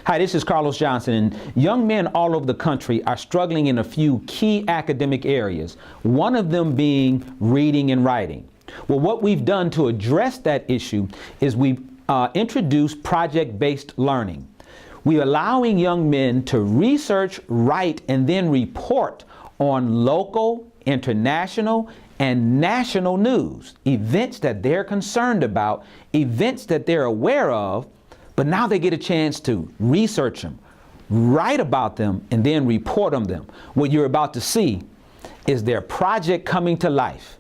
Hi, this is Carlos Johnson, and young men all over the country are struggling in a few key academic areas, one of them being reading and writing. Well, what we've done to address that issue is we've introduced project-based learning. We're allowing young men to research, write, and then report on local, international, and national news, events that they're concerned about, events that they're aware of, but now they get a chance to research them, write about them, and then report on them. What you're about to see is their project coming to life.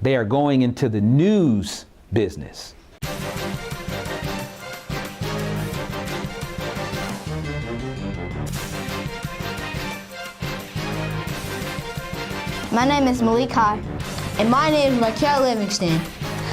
They are going into the news business. My name is Malik Kai. And my name is Raquel Livingston.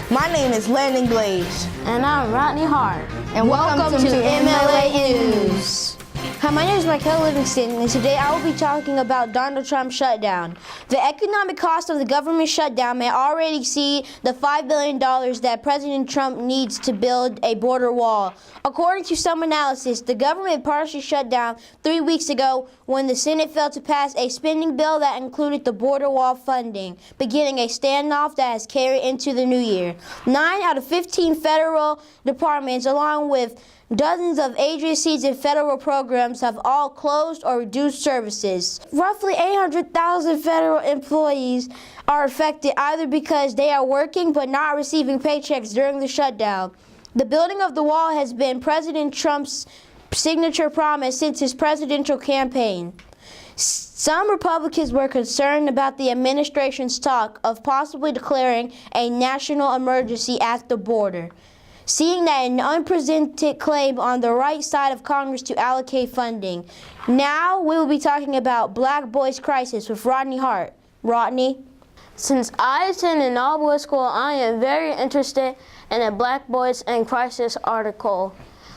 My name is Landon Glaze. And I'm Rodney Hart. And welcome to MLA News. Hi, my name is Raquel Livingston, and today I will be talking about Donald Trump's shutdown. The economic cost of the government shutdown may already exceed the $5 billion that President Trump needs to build a border wall. According to some analysis, the government partially shut down 3 weeks ago when the Senate failed to pass a spending bill that included the border wall funding, beginning a standoff that has carried into the new year. 9 out of 15 federal departments, along with dozens of agencies and federal programs, have all closed or reduced services. Roughly 800,000 federal employees are affected either because they are working but not receiving paychecks during the shutdown. The building of the wall has been President Trump's signature promise since his presidential campaign. Some Republicans were concerned about the administration's talk of possibly declaring a national emergency at the border, seeing that an unprecedented claim on the right side of Congress to allocate funding. Now we will be talking about Black Boys Crisis with Rodney Hart. Rodney? Since I attend an all-boys school, I am very interested in a Black Boys in Crisis article.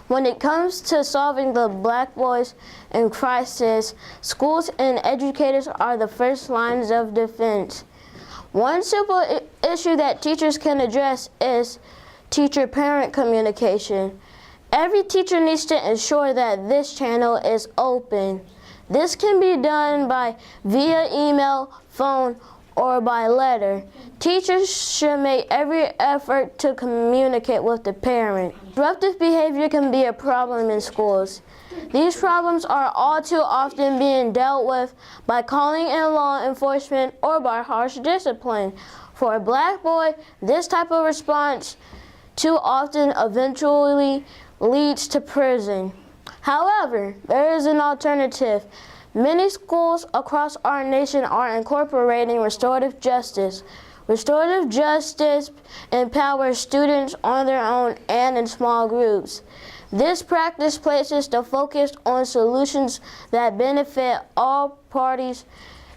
When it comes to solving the Black Boys in Crisis, schools and educators are the first lines of defense. One simple issue that teachers can address is teacher-parent communication. Every teacher needs to ensure that this channel is open. This can be done via email, phone, or by letter. Teachers should make every effort to communicate with the parent. Disruptive behavior can be a problem in schools. These problems are all too often being dealt with by calling in law enforcement or by harsh discipline. For a Black boy, this type of response too often eventually leads to prison. However, there is an alternative. Many schools across our nation are incorporating restorative justice. Restorative justice empowers students on their own and in small groups. This practice places the focus on solutions that benefit all parties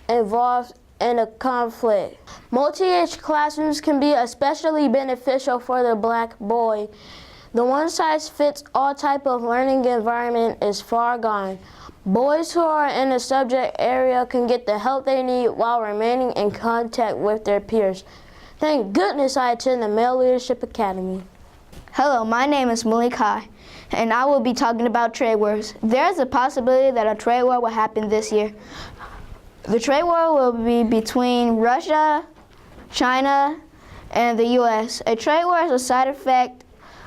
involved in a conflict. Multi-age classrooms can be especially beneficial for the Black boy. The one-size-fits-all type of learning environment is far gone. Boys who are in a subject area can get the help they need while remaining in contact with their peers. Thank goodness I attend the Male Leadership Academy. Hello, my name is Malik Kai, and I will be talking about trade wars. There is a possibility that a trade war will happen this year. The trade war will be between Russia, China, and the U.S. A trade war is a side effect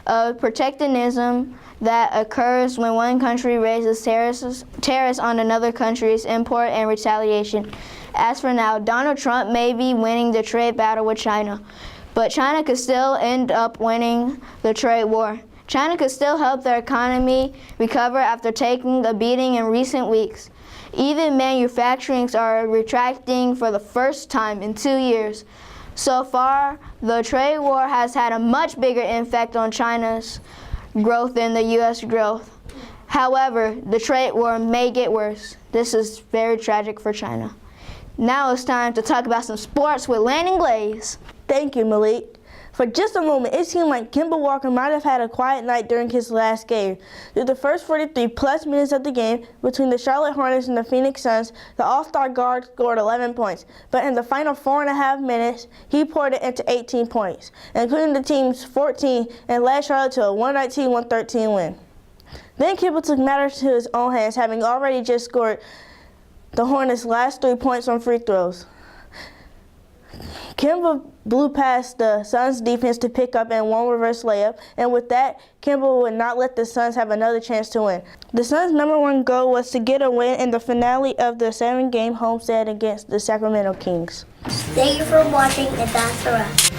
of protectionism that occurs when one country raises tariffs on another country's import and retaliation. As for now, Donald Trump may be winning the trade battle with China, but China could still end up winning the trade war. China could still help their economy recover after taking a beating in recent weeks. Even manufacturings are retracting for the first time in 2 years. So far, the trade war has had a much bigger impact on China's growth than the U.S. growth. However, the trade war may get worse. This is very tragic for China. Now it's time to talk about some sports with Landon Glaze. Thank you, Malik. For just a moment, it seemed like Kemba Walker might have had a quiet night during his last game. Through the first 43-plus minutes of the game between the Charlotte Hornets and the Phoenix Suns, the All-Star guard scored 11 points. But in the final 4.5 minutes, he poured it into 18 points, including the team's 14, and led Charlotte to a 119-113 win. Then Kimball took matters to his own hands, having already just scored the Hornets' last 3 points on free throws. Kimball blew past the Suns' defense to pick up and one reverse layup, and with that, Kimball would not let the Suns have another chance to win. The Suns' #1 goal was to get a win in the finale of the 7-game homestand against the Sacramento Kings. Thank you for watching, and that's a wrap.